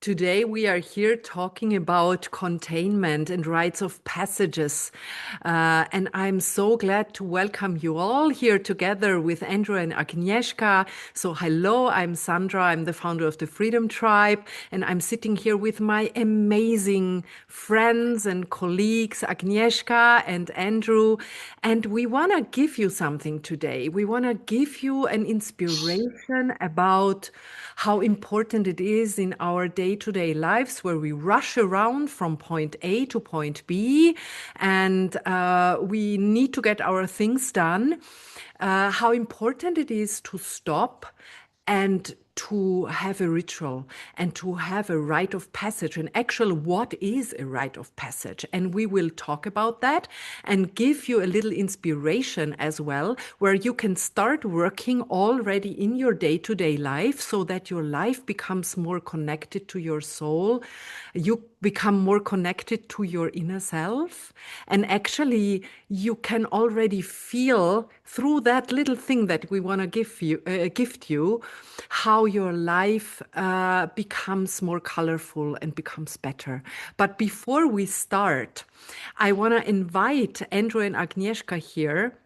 Today we are here talking about containment and rites of passages. And I'm so glad to welcome you all here together with Andrew and Agnieszka. So hello, I'm Sandra. I'm the founder of the Freedom Tribe, and I'm sitting here with my amazing friends and colleagues, Agnieszka and Andrew. And we want to give you something today. We want to give you an inspiration about how important it is in our day-to-day lives where we rush around from point A to point B and we need to get our things done. How important it is to stop and to have a ritual and to have a rite of passage. And actually, what is a rite of passage? And we will talk about that and give you a little inspiration as well, where you can start working already in your day-to-day life so that your life becomes more connected to your soul. You become more connected to your inner self. And actually, you can already feel through that little thing that we want to gift you, how your life becomes more colorful and becomes better. But before we start, I want to invite Andrew and Agnieszka here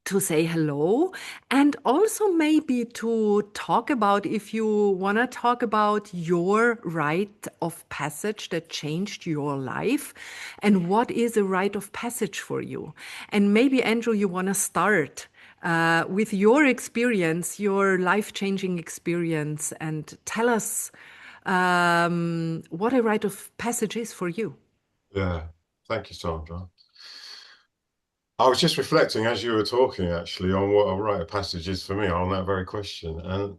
to say hello and also maybe to talk about, if you want to talk about your rite of passage that changed your life and what is a rite of passage for you. And maybe, Andrew, you want to start with your experience, your life-changing experience, and tell us what a rite of passage is for you. Yeah, thank you, Sandra. I was just reflecting as you were talking, actually, on what a rite of passage is for me on that very question. And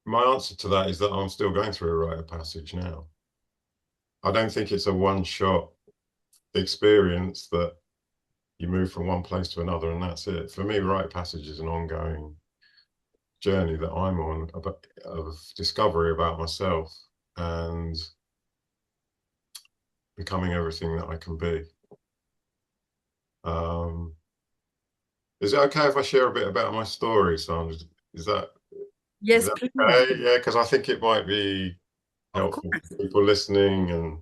my answer to that is that I'm still going through a rite of passage now. I don't think it's a one-shot experience that you move from one place to another and that's it. For me, rite of passage is an ongoing journey that I'm on of discovery about myself and becoming everything that I can be. Is it okay if I share a bit about my story, Sandra? Is that is Yes, that please. okay? Yeah, because I think it might be Of helpful course. for people listening, and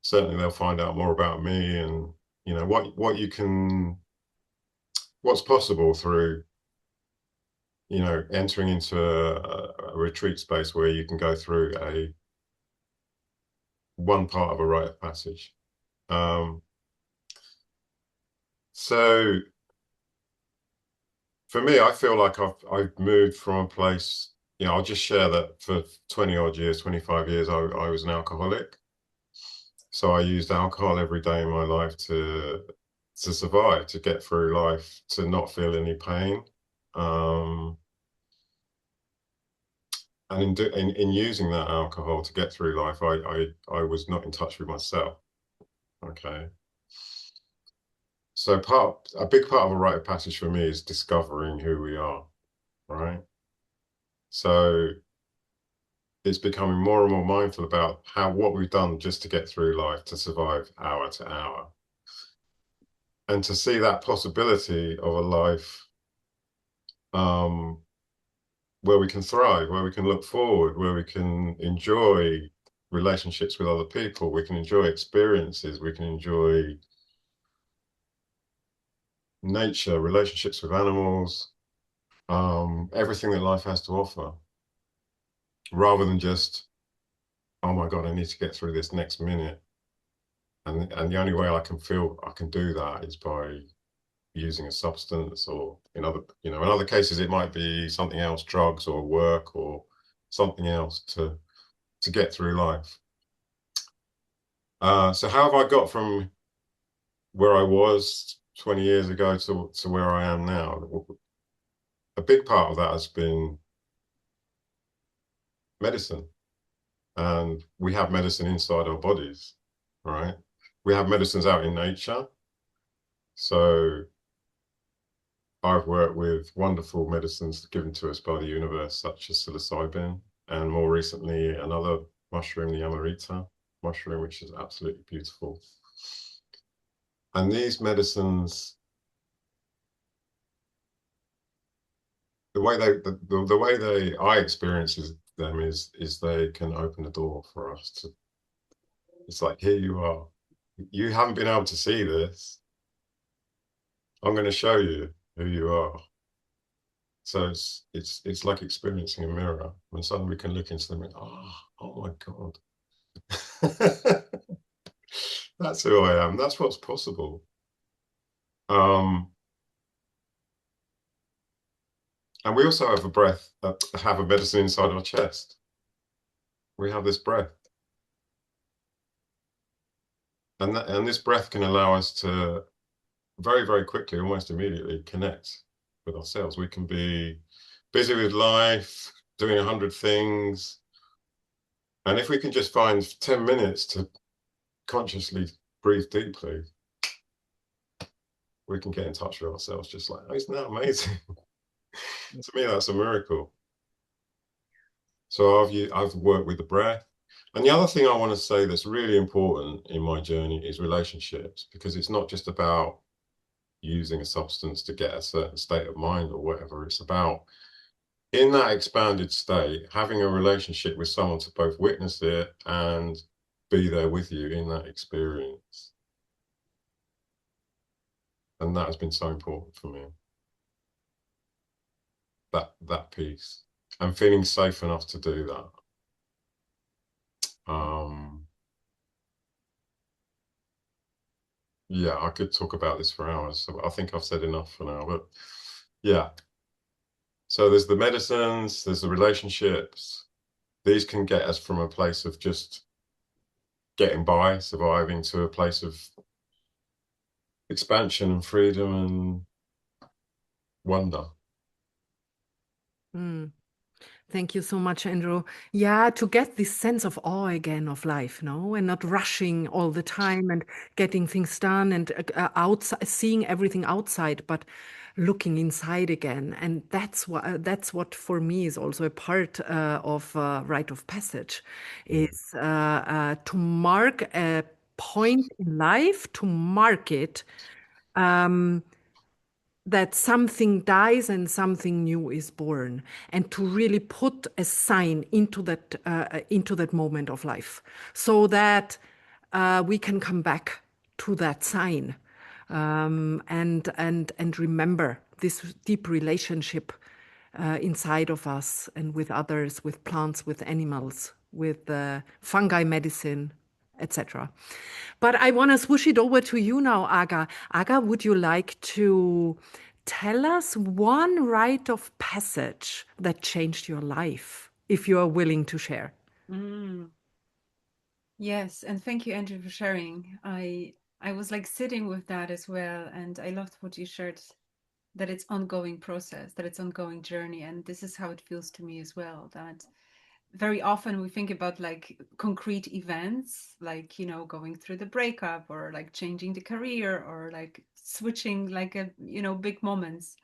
certainly they'll find out more about me and what's possible through entering into a retreat space where you can go through a one part of a rite of passage. Um, so for me, I feel like I've moved from a place. I'll just share that for 20 odd years, 25 years, I was an alcoholic. So I used alcohol every day in my life to survive, to get through life, to not feel any pain. Um, and in using that alcohol to get through life, I was not in touch with myself. Okay. So a big part of a rite of passage for me is discovering who we are, right? So it's becoming more and more mindful about what we've done just to get through life, to survive hour to hour. And to see that possibility of a life where we can thrive, where we can look forward, where we can enjoy relationships with other people, we can enjoy experiences, we can enjoy nature, relationships with animals, everything that life has to offer, rather than just, oh my God, I need to get through this next minute. And the only way I can feel I can do that is by using a substance, or in other cases it might be something else, drugs or work or something else to get through life. So how have I got from where I was 20 years ago to where I am now? A big part of that has been medicine. And we have medicine inside our bodies, right? We have medicines out in nature. So I've worked with wonderful medicines given to us by the universe, such as psilocybin, and more recently, another mushroom, the Amarita mushroom, which is absolutely beautiful. And these medicines, the way I experience is them is they can open the door for us to. It's like, here you are. You haven't been able to see this. I'm going to show you who you are. So it's like experiencing a mirror when suddenly we can look into them and oh my God. That's who I am. That's what's possible. Um, and we also have a breath, have a medicine inside our chest. We have this breath. And this breath can allow us to very, very quickly, almost immediately, connect with ourselves. We can be busy with life, doing 100 things. And if we can just find 10 minutes to consciously breathe deeply, we can get in touch with ourselves just like, oh, isn't that amazing? To me, that's a miracle. So I've worked with the breath. And the other thing I want to say that's really important in my journey is relationships, because it's not just about using a substance to get a certain state of mind or whatever. It's about, in that expanded state, having a relationship with someone to both witness it and be there with you in that experience. And that has been so important for me. That piece. And feeling safe enough to do that. Yeah, I could talk about this for hours. So I think I've said enough for now. But yeah. So there's the medicines, there's the relationships. These can get us from a place of just getting by, surviving, to a place of expansion and freedom and wonder. Mm. Thank you so much, Andrew. Yeah, to get this sense of awe again of life, no, and not rushing all the time and getting things done and outside, seeing everything outside, but looking inside again. And that's what for me is also a part of rite of passage, is to mark a point in life, to mark it. Um, that something dies and something new is born, and to really put a sign into that moment of life, so that we can come back to that sign, and remember this deep relationship inside of us and with others, with plants, with animals, with fungi medicine, etc. But I want to swoosh it over to you now, Aga. Aga, would you like to tell us one rite of passage that changed your life, if you are willing to share? Mm, yes, and thank you, Andrew, for sharing. I was like sitting with that as well, and I loved what you shared, that it's ongoing process, that it's ongoing journey, and this is how it feels to me as well. That very often we think about like concrete events, like going through the breakup or like changing the career or like switching like a big moments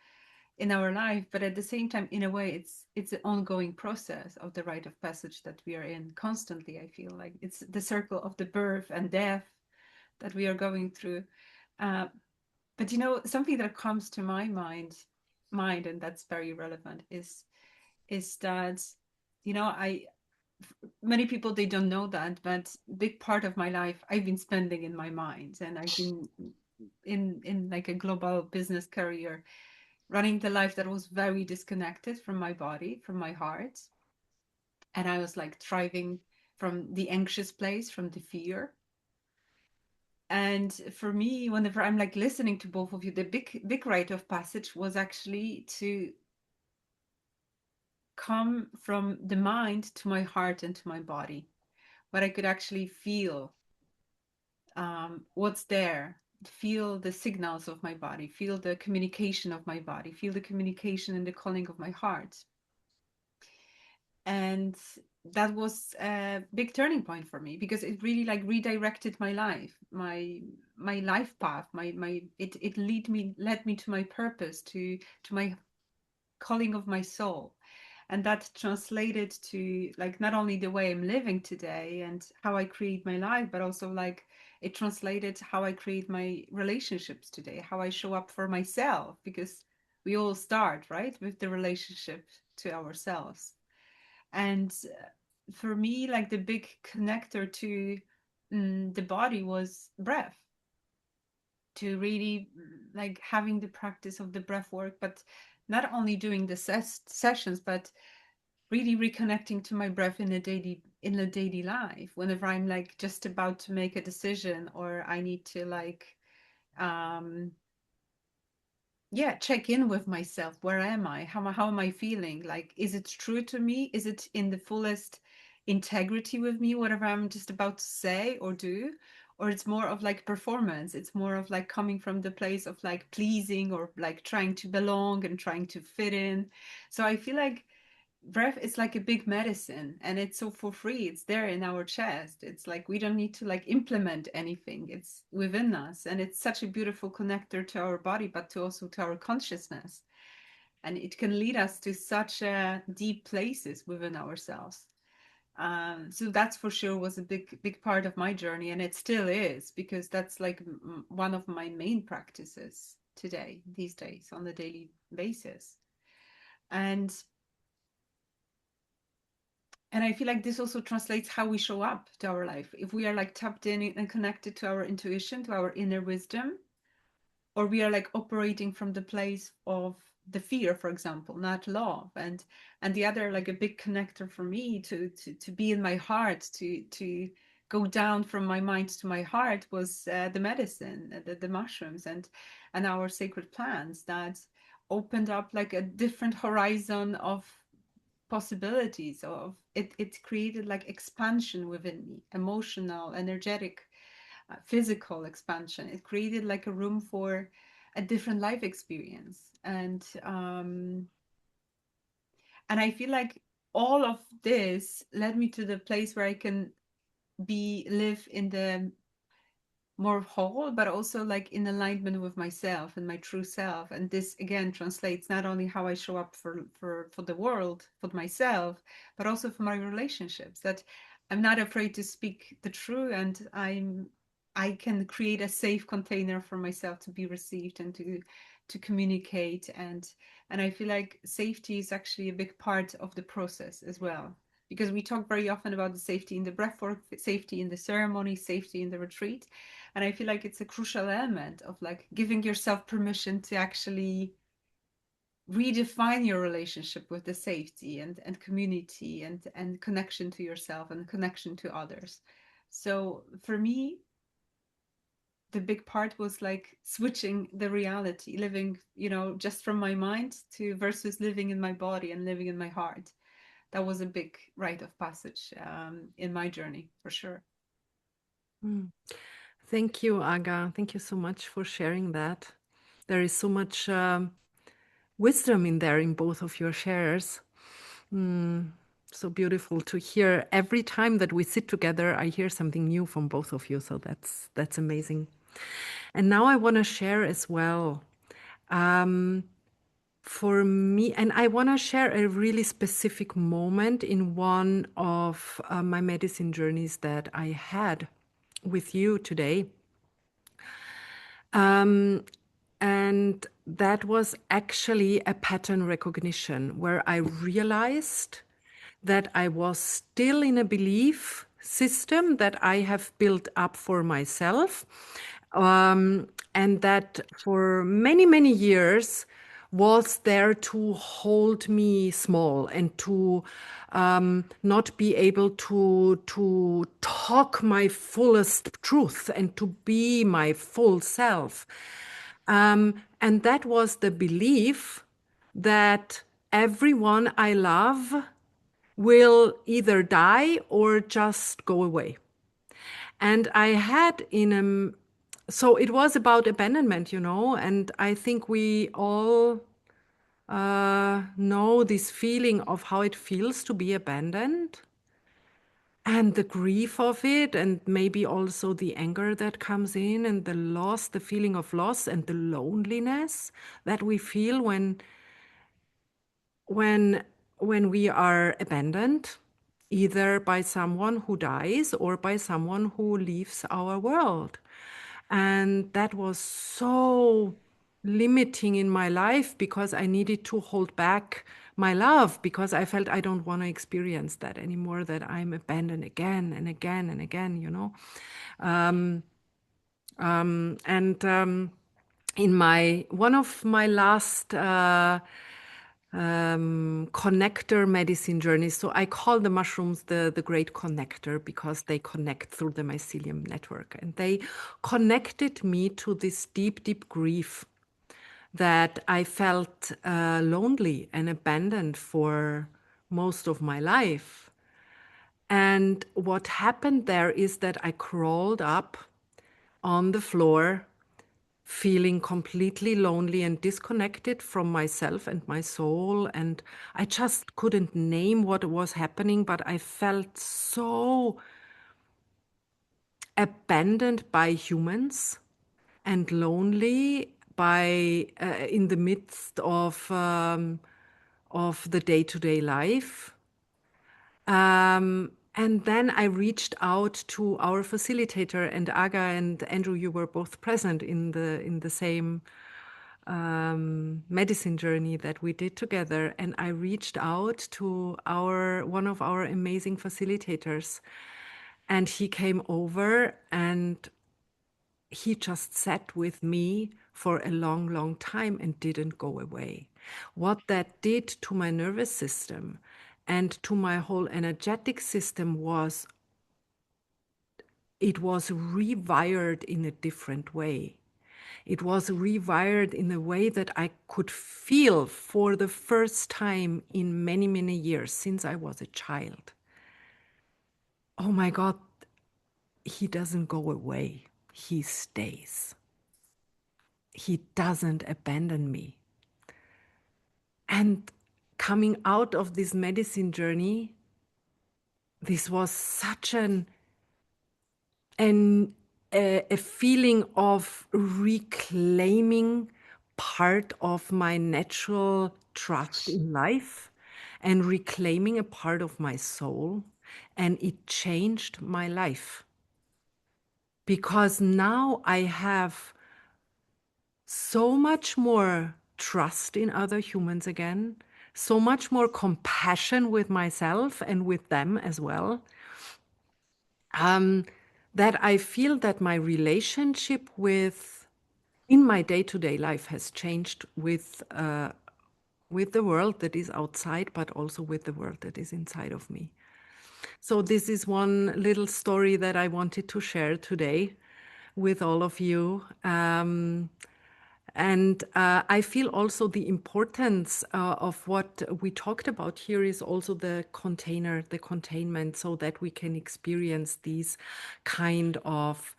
in our life, but at the same time, in a way, it's an ongoing process of the rite of passage that we are in constantly. I feel like it's the circle of the birth and death that we are going through. uh, but something that comes to my mind, and that's very relevant, is that I many people, they don't know that, but big part of my life I've been spending in my mind, and I've been in like a global business career, running the life that was very disconnected from my body, from my heart. And I was like thriving from the anxious place, from the fear. And for me, whenever I'm like listening to both of you, the big rite of passage was actually to come from the mind to my heart and to my body, where I could actually feel what's there, feel the signals of my body, feel the communication of my body, feel the communication and the calling of my heart. And that was a big turning point for me, because it really like redirected my life, my life path, it led me to my purpose, to my calling of my soul. And that translated to like not only the way I'm living today and how I create my life, but also like it translated how I create my relationships today, how I show up for myself, because we all start right with the relationship to ourselves. And for me, like the big connector to the body was breath, to really like having the practice of the breath work, but not only doing the sessions, but really reconnecting to my breath in a daily life. Whenever I'm like just about to make a decision, or I need to like um yeah, check in with myself. Where am I? How am I feeling? Like, is it true to me? Is it in the fullest integrity with me, whatever I'm just about to say or do? Or it's more of like performance. It's more of like coming from the place of like pleasing, or like trying to belong and trying to fit in. So I feel like breath is like a big medicine, and it's so for free. It's there in our chest. It's like we don't need to like implement anything. It's within us, and it's such a beautiful connector to our body, but to also to our consciousness. And it can lead us to such deep places within ourselves. So that's for sure was a big part of my journey, and it still is, because that's like one of my main practices today, these days, on a daily basis. And I feel like this also translates how we show up to our life. If we are like tapped in and connected to our intuition, to our inner wisdom, or we are like operating from the place of the fear, for example, not love. And the other like a big connector for me to be in my heart, to go down from my mind to my heart was the medicine, the mushrooms, and our sacred plants that opened up like a different horizon of possibilities. Of it created like expansion within me, emotional, energetic, physical expansion. It created like a room for a different life experience. And I feel like all of this led me to the place where I can live in the more whole, but also like in alignment with myself and my true self. And this again translates not only how I show up for the world, for myself, but also for my relationships. That I'm not afraid to speak the truth, and I can create a safe container for myself to be received and to communicate. And I feel like safety is actually a big part of the process as well, because we talk very often about the safety in the breathwork, safety in the ceremony, safety in the retreat. And I feel like it's a crucial element of like giving yourself permission to actually redefine your relationship with the safety and community and connection to yourself and connection to others. So for me, the big part was like switching the reality, living, just from my mind to versus living in my body and living in my heart. That was a big rite of passage in my journey, for sure. Mm. Thank you, Aga. Thank you so much for sharing that. There is so much wisdom in there in both of your shares. So beautiful to hear. Every time that we sit together, I hear something new from both of you. So that's amazing. And now I want to share as well. For me, and I want to share a really specific moment in one of my medicine journeys that I had with you today. And that was actually a pattern recognition where I realized that I was still in a belief system that I have built up for myself. And that for many, many years was there to hold me small and to not be able to talk my fullest truth and to be my full self. And that was the belief that everyone I love will either die or just go away. And I had so it was about abandonment, and I think we all know this feeling of how it feels to be abandoned and the grief of it, and maybe also the anger that comes in and the loss, the feeling of loss and the loneliness that we feel when when we are abandoned, either by someone who dies or by someone who leaves our world. And that was so limiting in my life because I needed to hold back my love, because I felt I don't want to experience that anymore, that I'm abandoned again and again and again, you know. And in my one of my last connector medicine journeys, so I call the mushrooms the great connector because they connect through the mycelium network, and they connected me to this deep, deep grief that I felt lonely and abandoned for most of my life. And what happened there is that I crawled up on the floor, feeling completely lonely and disconnected from myself and my soul. And I just couldn't name what was happening, but I felt so abandoned by humans and lonely by in the midst of the day-to-day life. And then I reached out to our facilitator, and Aga and Andrew, you were both present in the same medicine journey that we did together. And I reached out to one of our amazing facilitators, and he came over and he just sat with me for a long, long time and didn't go away. What that did to my nervous system and to my whole energetic system was it was rewired in a different way. It was rewired in a way that I could feel for the first time in many, many years since I was a child. Oh my God, he doesn't go away. He stays. He doesn't abandon me. And coming out of this medicine journey, this was such a feeling of reclaiming part of my natural trust in life and reclaiming a part of my soul. And it changed my life because now I have so much more trust in other humans again, so much more compassion with myself and with them as well, that I feel that my relationship in my day-to-day life has changed with the world that is outside, but also with the world that is inside of me. So this is one little story that I wanted to share today with all of you. And I feel also the importance of what we talked about here is also the container, the containment, so that we can experience these kind of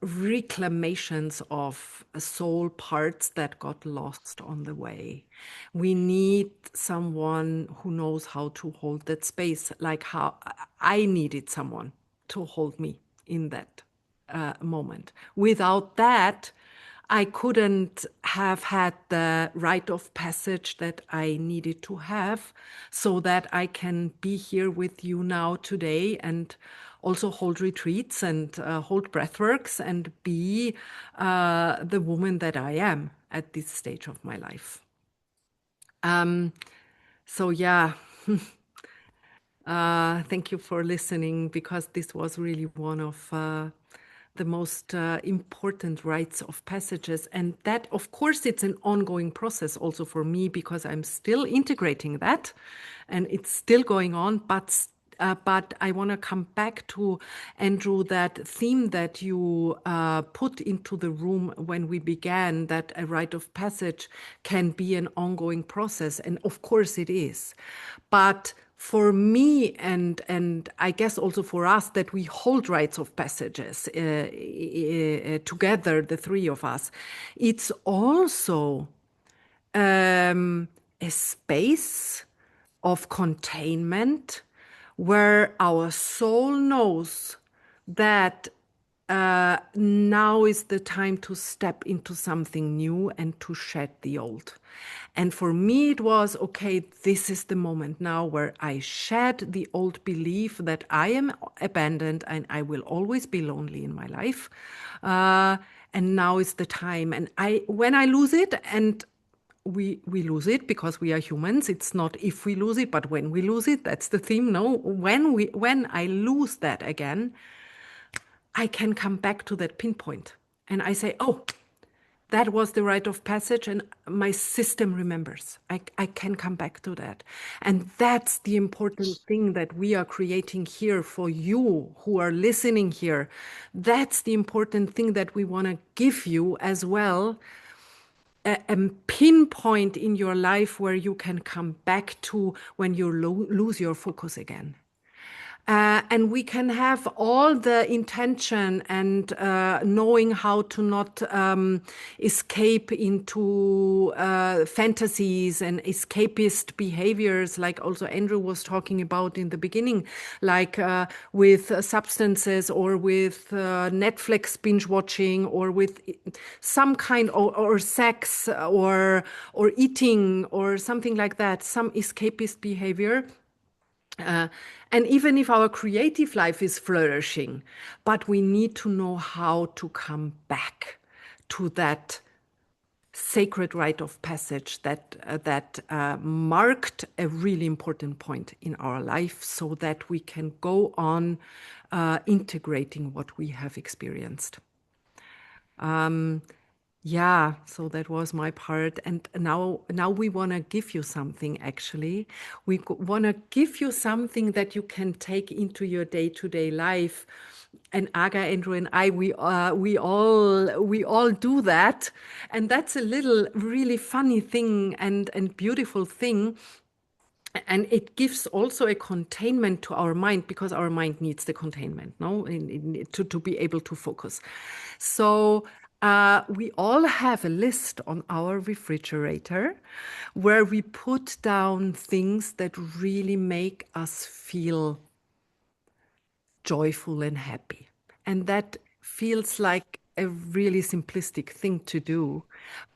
reclamations of soul parts that got lost on the way. We need someone who knows how to hold that space, like how I needed someone to hold me in that moment. Without that, I couldn't have had the rite of passage that I needed to have so that I can be here with you now today and also hold retreats and hold breathworks and be the woman that I am at this stage of my life. So yeah, thank you for listening, because this was really one of the most important rites of passages. And that, of course, it's an ongoing process also for me, because I'm still integrating that and it's still going on. But I want to come back to, Andrew, that theme that you put into the room when we began, that a rite of passage can be an ongoing process. And of course it is. But for me, and I guess also for us, that we hold rites of passages together, the three of us, it's also a space of containment where our soul knows that now is the time to step into something new and to shed the old. And for me, it was, okay, this is the moment now where I shed the old belief that I am abandoned and I will always be lonely in my life. And now is the time. And when I lose it, and we lose it because we are humans. It's not if we lose it, but when we lose it. That's the theme. No, when I lose that again, I can come back to that pinpoint and I say, oh, that was the rite of passage, and my system remembers. I can come back to that. And that's the important thing that we are creating here for you who are listening here. That's the important thing that we want to give you as well. A pinpoint in your life where you can come back to when you lose your focus again. And we can have all the intention and knowing how to not escape into fantasies and escapist behaviors, like also Andrew was talking about in the beginning, like with substances or with Netflix binge watching or with some kind or sex or eating or something like that, some escapist behavior. And even if our creative life is flourishing, but we need to know how to come back to that sacred rite of passage that marked a really important point in our life, so that we can go on integrating what we have experienced. Yeah, so that was my part. And now we want to give you something, actually. We want to give you something that you can take into your day-to-day life. And Aga, Andrew, and I, we all do that. And that's a little really funny thing and beautiful thing. And it gives also a containment to our mind, because our mind needs the containment, no, to be able to focus. So we all have a list on our refrigerator where we put down things that really make us feel joyful and happy. And that feels like a really simplistic thing to do.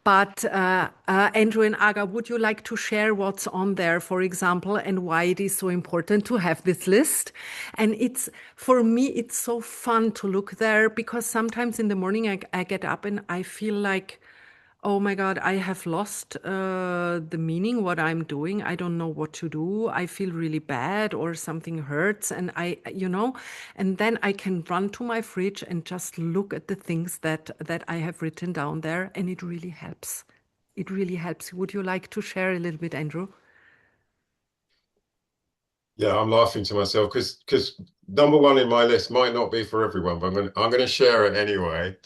But Andrew and Aga, would you like to share what's on there, for example, and why it is so important to have this list? And it's, for me, it's so fun to look there, because sometimes in the morning I get up and I feel like, oh my God, I have lost the meaning, what I'm doing. I don't know what to do. I feel really bad or something hurts. And and then I can run to my fridge and just look at the things that I have written down there. And it really helps. It really helps. Would you like to share a little bit, Andrew? Yeah, I'm laughing to myself because number one in my list might not be for everyone, but I'm going to share it anyway.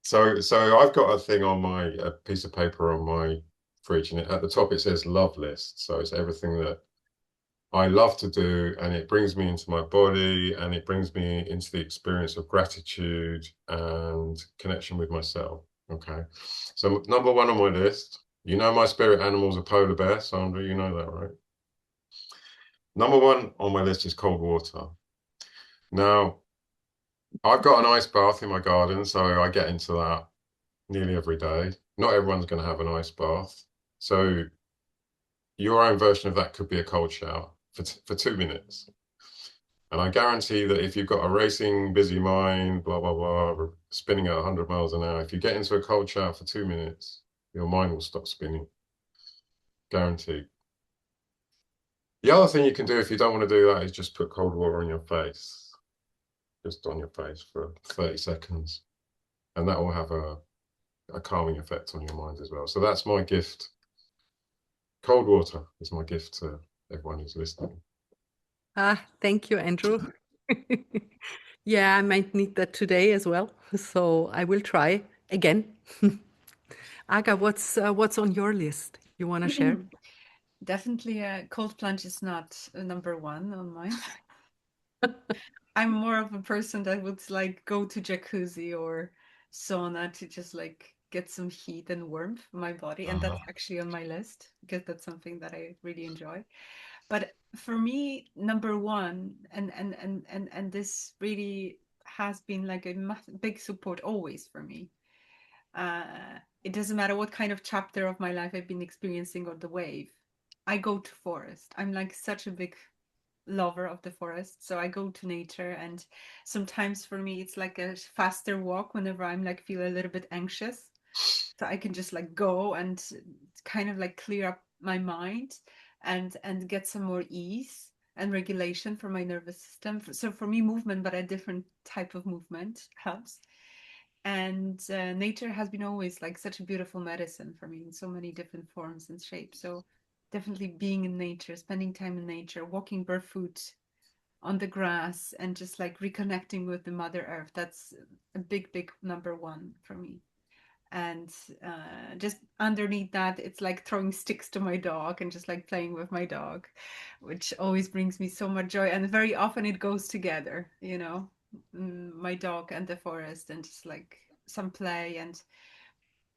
So I've got a thing on a piece of paper on my fridge, and at the top it says love list. So it's everything that I love to do, and it brings me into my body, and it brings me into the experience of gratitude and connection with myself. Okay. So number one on my list, my spirit animal's a polar bear, Sandra, you know that, right? Number one on my list is cold water. Now, I've got an ice bath in my garden, so I get into that nearly every day. Not everyone's going to have an ice bath. So your own version of that could be a cold shower for 2 minutes. And I guarantee that if you've got a racing, busy mind, blah, blah, blah, spinning at 100 miles an hour, if you get into a cold shower for 2 minutes, your mind will stop spinning. Guaranteed. The other thing you can do if you don't want to do that is just put cold water on your face. Just on your face for 30 seconds. And that will have a calming effect on your mind as well. So that's my gift. Cold water is my gift to everyone who's listening. Thank you, Andrew. Yeah, I might need that today as well. So I will try again. Aga, what's on your list you want to share? Definitely a cold plunge is not number one on mine. I'm more of a person that would like go to jacuzzi or sauna to just like get some heat and warmth for my body. And that's actually on my list because that's something that I really enjoy. But for me, number one, and this really has been like a big support always for me. It doesn't matter what kind of chapter of my life I've been experiencing or the wave. I go to forest. I'm like such a big lover of the forest, so I go to nature, and sometimes for me it's like a faster walk whenever I'm like feel a little bit anxious. so I can just like go and kind of like clear up my mind and get some more ease and regulation for my nervous system. So for me, movement, but a different type of movement helps. And nature has been always like such a beautiful medicine for me in so many different forms and shapes. So definitely being in nature, spending time in nature, walking barefoot on the grass, and just like reconnecting with the Mother Earth. That's a big, big number one for me. And just underneath that, it's like throwing sticks to my dog and just like playing with my dog, which always brings me so much joy. And very often it goes together, you know, my dog and the forest, and just like some play. And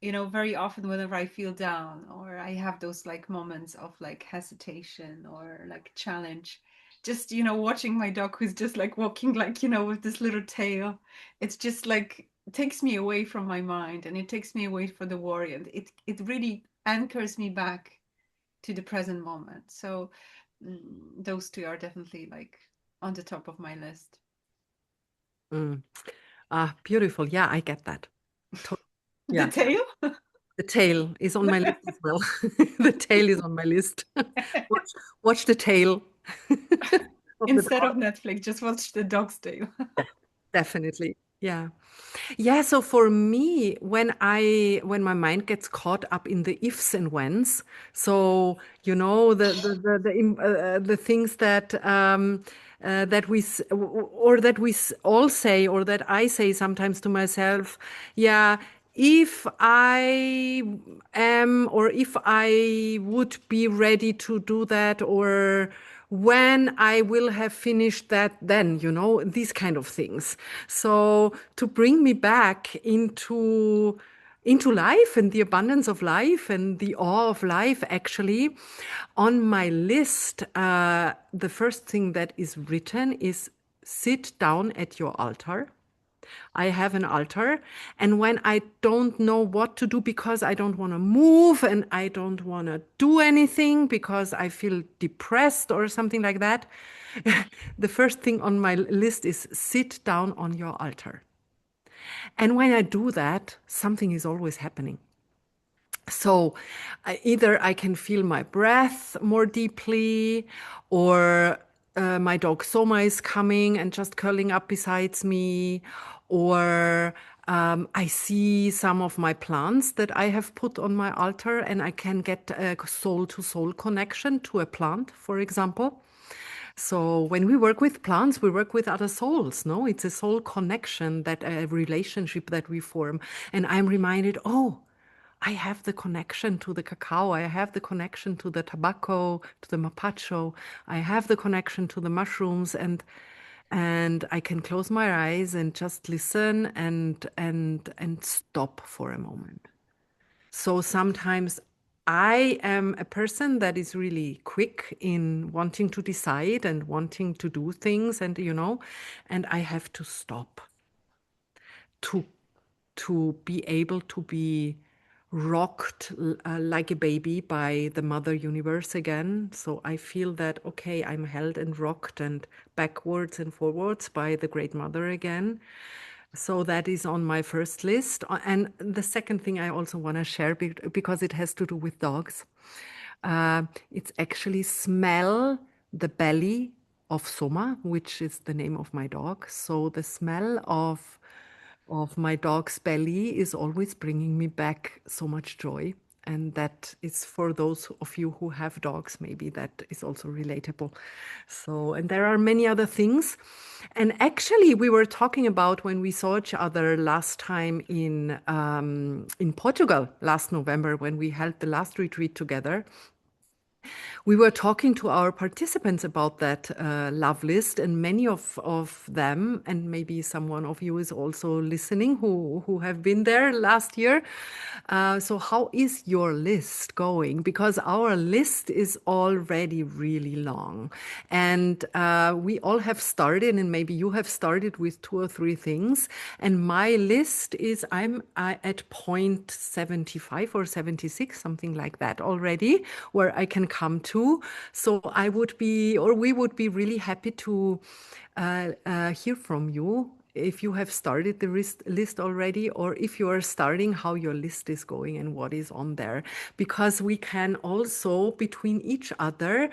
you know, very often whenever I feel down or I have those like moments of like hesitation or like challenge, just, you know, watching my dog who's just like walking, like, you know, with this little tail, it's just like takes me away from my mind, and it takes me away from the worry, and it really anchors me back to the present moment. So those two are definitely like on the top of my list. Mm. Beautiful. Yeah, I get that. The Yeah. tail? The tail is on my list as well. The tail is on my list. Watch the tail of the Instead of dog. Netflix, just watch the dog's tail. Yeah, definitely. Yeah. Yeah, so for me, when my mind gets caught up in the ifs and whens, so you know the things that or that all say, or that I say sometimes to myself, yeah, if I am, or if I would be ready to do that, or when I will have finished that, then, you know, these kind of things. So to bring me back into life and the abundance of life and the awe of life, actually, on my list, the first thing that is written is sit down at your altar. I have an altar. And when I don't know what to do because I don't want to move and I don't want to do anything because I feel depressed or something like that, the first thing on my list is sit down on your altar. And when I do that, something is always happening. So either I can feel my breath more deeply, or my dog Soma is coming and just curling up beside me, or I see some of my plants that I have put on my altar, and I can get a soul to soul connection to a plant, for example. So when we work with plants, we work with other souls, no? It's a soul connection, that a relationship that we form. And I'm reminded, oh, I have the connection to the cacao. I have the connection to the tobacco, to the mapacho. I have the connection to the mushrooms, and I can close my eyes and just listen and stop for a moment. So sometimes I am a person that is really quick in wanting to decide and wanting to do things, and you know, and I have to stop to be able to be rocked like a baby by the mother universe again. So I feel that, okay, I'm held and rocked and backwards and forwards by the great mother again. So that is on my first list. And the second thing I also want to share, because it has to do with dogs, it's actually smell the belly of Soma, which is the name of my dog. So the smell of my dog's belly is always bringing me back so much joy. And that is for those of you who have dogs, maybe that is also relatable. So, and there are many other things. And actually, we were talking about when we saw each other last time in Portugal last November, when we held the last retreat together. We were talking to our participants about that love list, and many of them, and maybe someone of you is also listening who have been there last year. So how is your list going? Because our list is already really long, and we all have started, and maybe you have started with 2 or 3 things. And my list is I'm at point 75 or 76, something like that already, where I can come to. So I would be, or we would be really happy to hear from you if you have started the list already, or if you are starting, how your list is going and what is on there. Because we can also, between each other,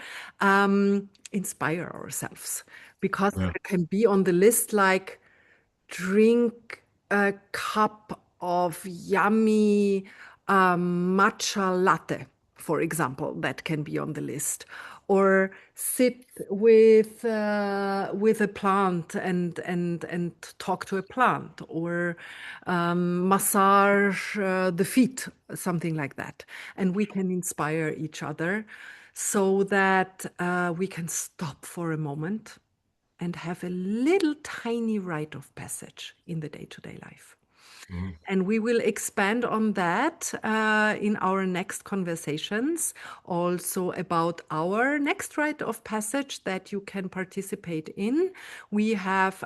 inspire ourselves. Because Yeah. there can be on the list like, drink a cup of yummy matcha latte, for example, that can be on the list. Or sit with a plant and talk to a plant, or massage the feet, something like that. And we can inspire each other so that we can stop for a moment and have a little tiny rite of passage in the day-to-day life. Mm. And we will expand on that in our next conversations, also about our next rite of passage that you can participate in. We have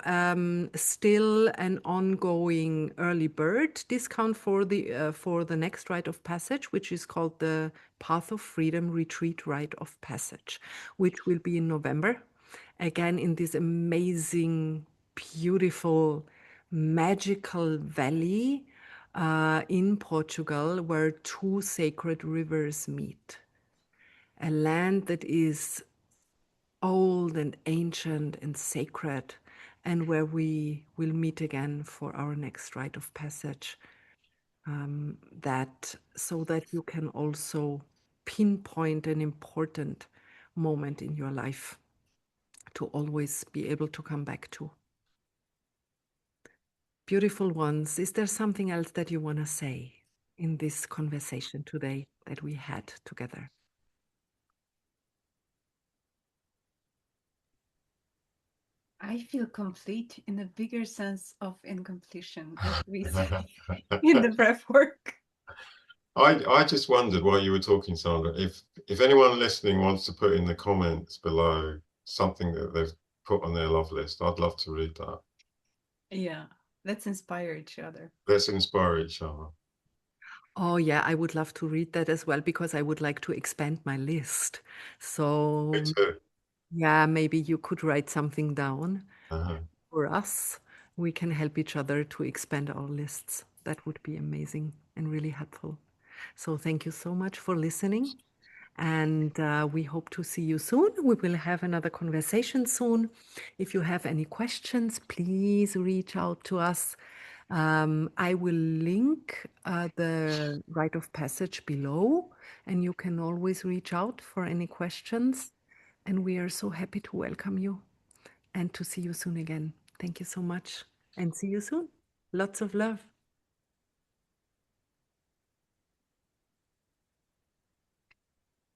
still an ongoing early bird discount for the next rite of passage, which is called the Path of Freedom Retreat Rite of Passage, which will be in November. Again, in this amazing, beautiful, magical valley in Portugal where two sacred rivers meet. A land that is old and ancient and sacred, and where we will meet again for our next rite of passage. That so that you can also pinpoint an important moment in your life to always be able to come back to. Beautiful ones, is there something else that you want to say in this conversation today that we had together? I feel complete in a bigger sense of incompletion, as we say in the breath work. I just wondered while you were talking, Sandra, if anyone listening wants to put in the comments below something that they've put on their love list, I'd love to read that. Yeah, let's inspire each other. Let's inspire each other. Oh, yeah, I would love to read that as well because I would like to expand my list. So, Me too. yeah, maybe you could write something down Uh-huh. for us. We can help each other to expand our lists. That would be amazing and really helpful. So, thank you so much for listening. And we hope to see you soon. We will have another conversation soon. If you have any questions, please reach out to us. I will link the rite of passage below, and you can always reach out for any questions. And we are so happy to welcome you and to see you soon again. Thank you so much, and see you soon. Lots of love.